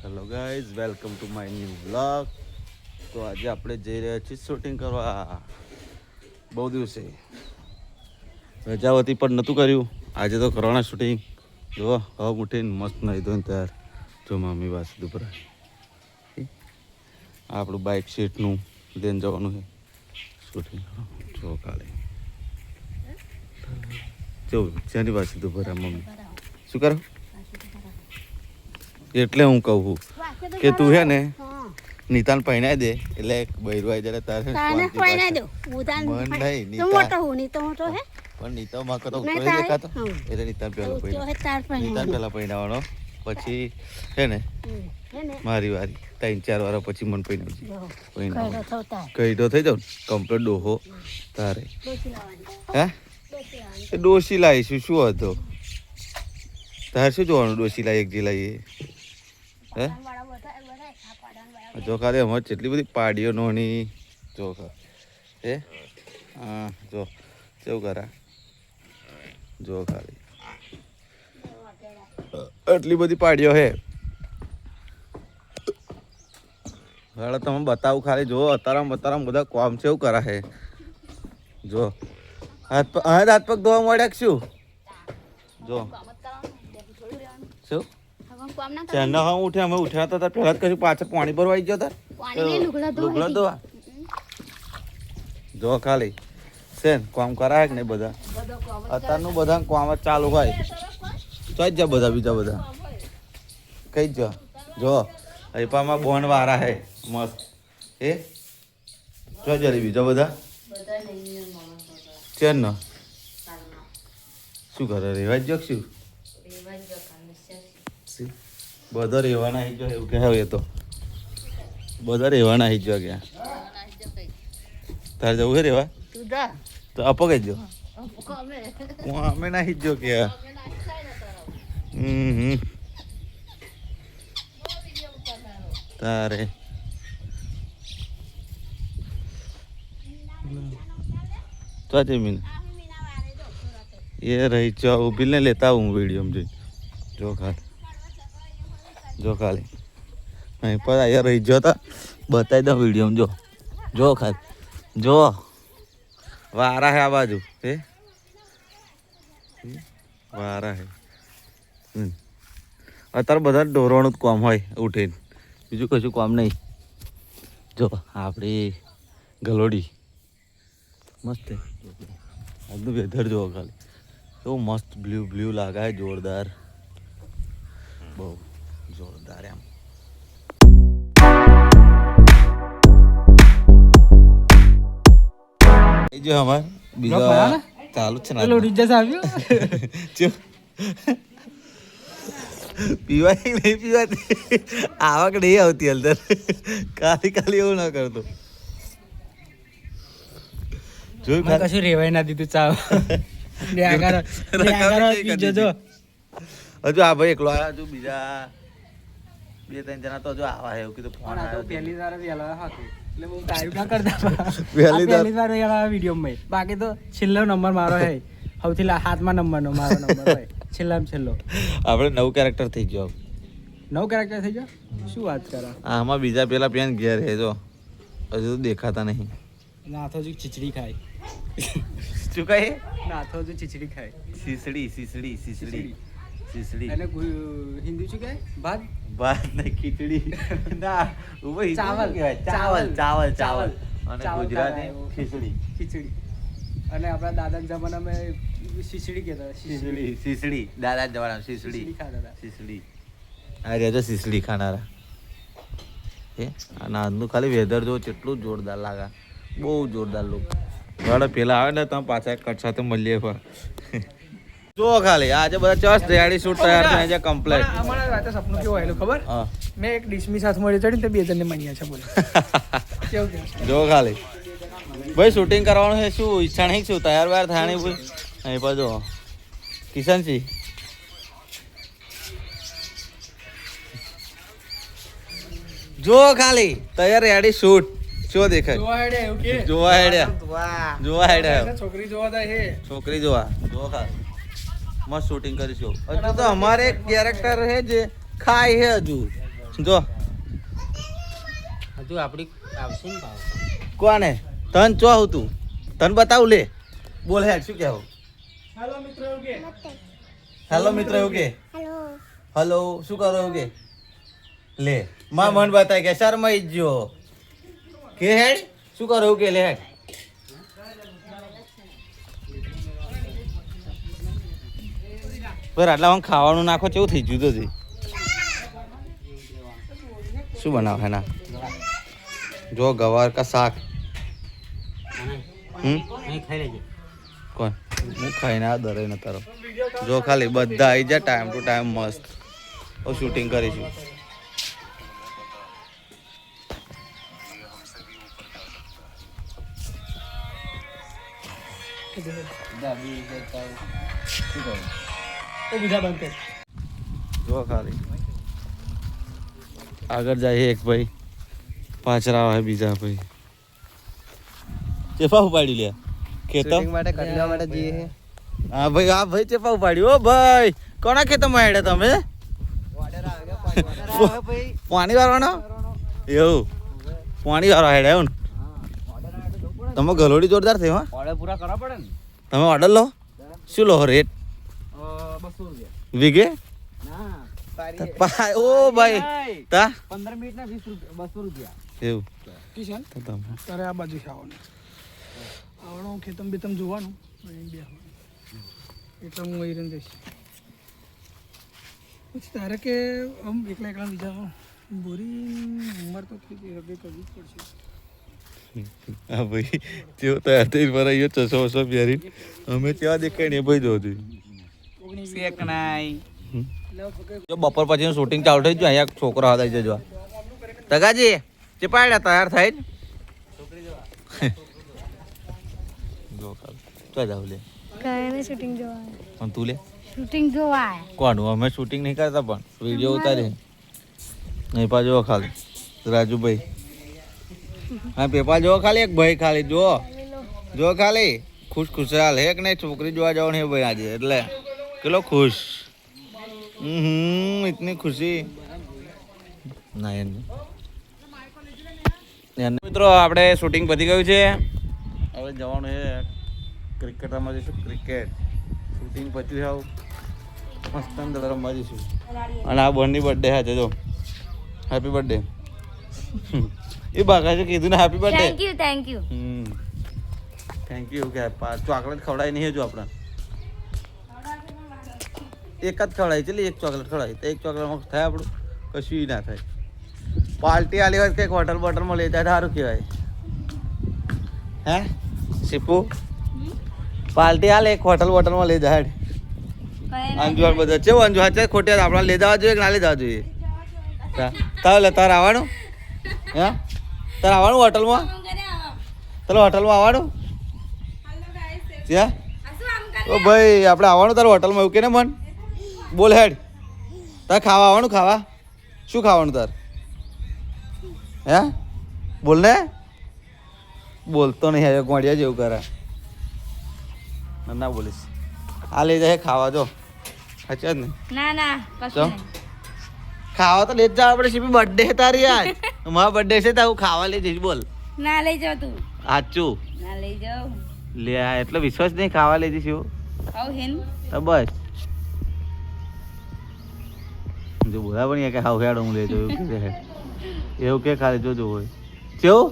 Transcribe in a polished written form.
Hello guys, welcome to my new blog. તો આજે આપણે જઈ રહ્યા છીએ શૂટિંગ કરવા. બહુ દિવસે રજા હતી પણ નહોતું કર્યું. આજે તો કરવાના શૂટિંગ. જો હવે ઉઠીને મસ્ત નહીં ધોઈને તૈયાર. જો મમ્મી પાસે દુપરા આપણું બાઇક સીટનું લઈને જવાનું છે શૂટિંગ. જો કાલે જો જેની પાસે દુપરા મમ્મી શું કરો એટલે હું કહું છું કે તું હે ને નીતાન પહેરાઈ દે એટલે બૈરું આવી જાય તારે પણ નીતામાં કરતો દેખાતો એટલે નીતાન પહેલા પહેરાવાનો પછી હે ને મારી વારી 3-4 વાર પછી મને પહેરાવજે. કઈડો થઈ જાવ કમ્પ્લીટ ડોહો તારે હે એ ડોસી લાવીશું શું હતો તારે શું જોવાનું? ડોસી લાવી એક જે લાવીએ હે જો ખાલી અમારે કેટલી બધી પાડીઓ નોની જો હે હા જો કેવું કરા જો ખાલી એટલી બધી પાડીઓ હે. હવે તમે બતાવું ખાલી જો અત્યારે બધા કોમ છે એવું કરા હે. જો હાથ પગ ધોવા મળ્યા શું જો શું ચેરના હા ઉઠ્યા અમે ઉઠ્યા હતા પહેલા જ કશું પાછળ પાણી ભરવા આવી ગયો તાર લુગડા ધોવા જો ખાલી શેન કામ કરાય કે નહીં બધા અત્યારનું બધા કામ જ ચાલુ હોય તો જ જા બધા બીજા બધા કઈ જ જો અહીપામાં બોન વાળા હે મસ્ત એ જો જરી બીજા બધા ચેન ન શું કરે રેવા જ શું બધા રહેવાના હી જો એવું કહેવાય તો બધા રહેવાના હી જો ક્યાં તારે જવું છે રેવા તો આપો કઈ જો અમે ના હી જો કે તારે તો જમીન એ રહી છો ઉભી ને લેતા હું વિડીયો જોઈ જો ખાલી જો ખાલી અહીં પર અહીંયા રહી ગયો હતા બતાવી દઉં વિડીયો જો જો ખાલી જો વારા હે આ બાજુ હે વારા હે અત્યારે બધા ઢોરવાનું જ કામ હોય ઉઠીને બીજું કશું કામ નહીં. જો આપણી ગલોડી મસ્ત આજનું વેધર જુઓ ખાલી એવું મસ્ત બ્લુ લાગે જોરદાર બહુ જોરદાર એમ. એ જો અમાર બીજા ચાલુ છે ને પીવાય નહીં પીવાતી આવક નહીં આવતી અંદર ખાલી એવું ના કરતો જોયું કશું રેવાય ના દીધું ચાવ હજુ આ ભાઈ એકલો આવ્યા હજુ બીજા 2-3 જણા તો હજુ આવા એવું કીધું ફોન આવ્યો પહેલી વાર વેલા હતું એટલે હું ટાઈમ ના કરતા પહેલી વાર વેલા વિડીયોમાં બાકી તો છેલ્લો નંબર મારો હે સૌથી 7મા નંબરનો મારો નંબર હોય છેલ્લો આપણે 9 કેરેક્ટર થઈ ગયો 9 કેરેક્ટર થઈ ગયો શું વાત કરા આમાં બીજા પેલા પેન ઘેર હે જો હજુ તો દેખાતા નહીં નાથો જો ખીચડી ખાય શું કહે નાથો જો ખીચડી ખાય સીસડી અને હિન્દી શું કહે ભાત ને ખીચડી ના ચાવલ અને ગુજરાતી ખીચડી અને આપણા દાદા જમાનામાં ખીચડી કહેતા ખીચડી દાદા જમાનામાં ખીચડી ખાતા ખીચડી આ રહ્યા ખીચડી ખાનારા હે અને આજનું ખાલી વેધર જો કેટલું જોરદાર લાગે બહુ જોરદાર લોક વાળા પેલા આવે ને તમે પાછા કટ સાથે મળીએ પણ જો ખાલી આજે બધા ચસ તૈયારી શૂટ તૈયાર થઈ જાય કમ્પ્લીટ. અમારા રાતે સપનું કેવું આવેલું ખબર મેં એક ડીશમી સાથે મળી ચડી તો 2 જણને મળ્યા છે બોલ જો ખાલી ભાઈ શૂટિંગ કરવાનું છે શું ઈચ્છા નહીં શું તૈયાર વ્યાર થાય નહીં ભાઈ અહીં પર જો કિશનસિંહ જો ખાલી તૈયાર રેડી શૂટ શું દેખાય જોવા હેડ્યા છોકરી જોવા જો ખાલી મસ્ત શૂટિંગ કરીશું. હજુ તો અમારે એક કેરેક્ટર છે જે ખાય છે હજુ જો હજુ આપડી આવશે ને ભાવ કોને તન ચો હું તું તન બતાવું લે બોલ હેડ શું કહેવું હેલો મિત્રો એવું કે હેલો શું કરો એવું કે લે માં મન બતાય કે શરમાઈ જ જો કે હેડ શું કરો એવું કે લે હેડ પર આટલા ખાવાનું નાખો કેવું થઈ ગયું તો શું બનાવે ના જો ગવાર કા શાક ખાઈ લેજે કોણ હું ખાઈને આ દરે ન તારો જો ખાલી બધા આવી જાય ટાઈમ ટુ ટાઈમ મસ્ત શૂટિંગ કરીશું જો ખાલી આગળ જાય એક ભાઈ પાછળ આવે બીજા ભાઈ ચેપા ઉપાડી લે ખેતર માટે કટલા માટે જઈએ હા ભાઈ ચેપા ઉપાડ્યું ઓ ભાઈ કોના ખેતરમાં હેડે તમે પાણી વાળવાનો એવું પાણી વાળો હેડે એવું ને તમે ગલોડી જોરદાર થઈ હા ઓર્ડર પૂરા કરવા પડે ને તમે ઓર્ડર લો શું લો રેટ 200 રૂપિયા વીઘે ના ઓ ભાઈ તા 15 મિનિટના 200 રૂપિયા એવું કિશન તારે આ બાજુ ખાવાનું આવડો ખેતમ બેતમ જોવાનું બે એટલે હું અહીં રહીને જઈશ પછી તારે કે આમ એકલા એકલા બીજા બોરી ઉંમર તો થઈ ગઈ હવે કરવી જ પડશે હા ભાઈ તેઓ તૈયાર થઈ ભરાઈ ગયો ચસો વસો પહેરી અમે ત્યાં દેખાય ને ભાઈ જોતું જો બપોર પછી શૂટિંગ ચાલુ થઈ ગયું અહીંયા છોકરો હદાઈ જજો તગાજી ચેપાડ્યા તૈયાર થાય જો તો જાવ લે કાયને શૂટિંગ જોવા પણ તું લે શૂટિંગ જોવા કોણ અમે શૂટિંગ નહીં કરતા પણ વિડીયો ઉતારી નહીં પાછો ખાલી રાજુભાઈ હા પેપા જો ખાલી એક ભાઈ ખાલી જો ખાલી ખુશહાલ હે કે નહીં છોકરી જોવા જવાની ભાઈ આજે એટલે કેટલો ખુશ ઇતની ખુશી ના મિત્રો આપણે શૂટિંગ પતી ગયું છે હવે જવાનું છે ક્રિકેટ રમવા જઈશું ક્રિકેટ શૂટિંગ પત્યું આવું મસ્ત અંદર રમવા જઈશું અને આ બોનની બર્થડે છે જો હેપી બર્થડે એ બાકા છે કીધું ને happy birthday thank you thank you કે ચોકલેટ ખવડાવી નહીં હજુ આપણે એક જ ખવડાવી ચાલી એક ચોકલેટ ખવડાવી તો એક ચોકલેટમાં થાય આપણું કશું ના થાય પાર્ટી આલી હોય કંઈક હોટલ બોટલમાં લઈ જાય સારું કહેવાય હે શીપુ પાર્ટી આલે એક હોટલ બોટલમાં લઈ જાય અંજુહાર બધા છે અંજુહાર છે ખોટી આપણે લઈ જવા જોઈએ કે ના લઈ જવા જોઈએ તારે આવવાનું હે તારે આવવાનું હોટલમાં ચાલો હોટલમાં આવવાનું ત્યાં ઓ ભાઈ આપણે આવવાનું તારે હોટલમાં એવું કે ને મન બોલ હેડ તારે ખાવા આવવાનું ખાવા શું ખાવાનું તાર હે બોલ ને બોલતો નહીં હવે ગોળિયા જેવું કરે ના બોલીશ આ લઈ જાય ખાવા જો સાચી જ ને ના કશું ખાવા તો લઈ જ જવા પડે સીપી બર્થડે તારી આજ મારા બર્થડે છે તો હું ખાવા લઈ જઈશ બોલ ના લઈ જાવ તું સાચું ના લઈ જાવ લે આ એટલો વિશ્વાસ નહીં ખાવા લઈ જઈશ એવું આવ હેન તો બસ જો બોલા પણ કે હાવ હેડ હું લઈ જાઉં એવું કે ખાલી જોજો હોય કેવું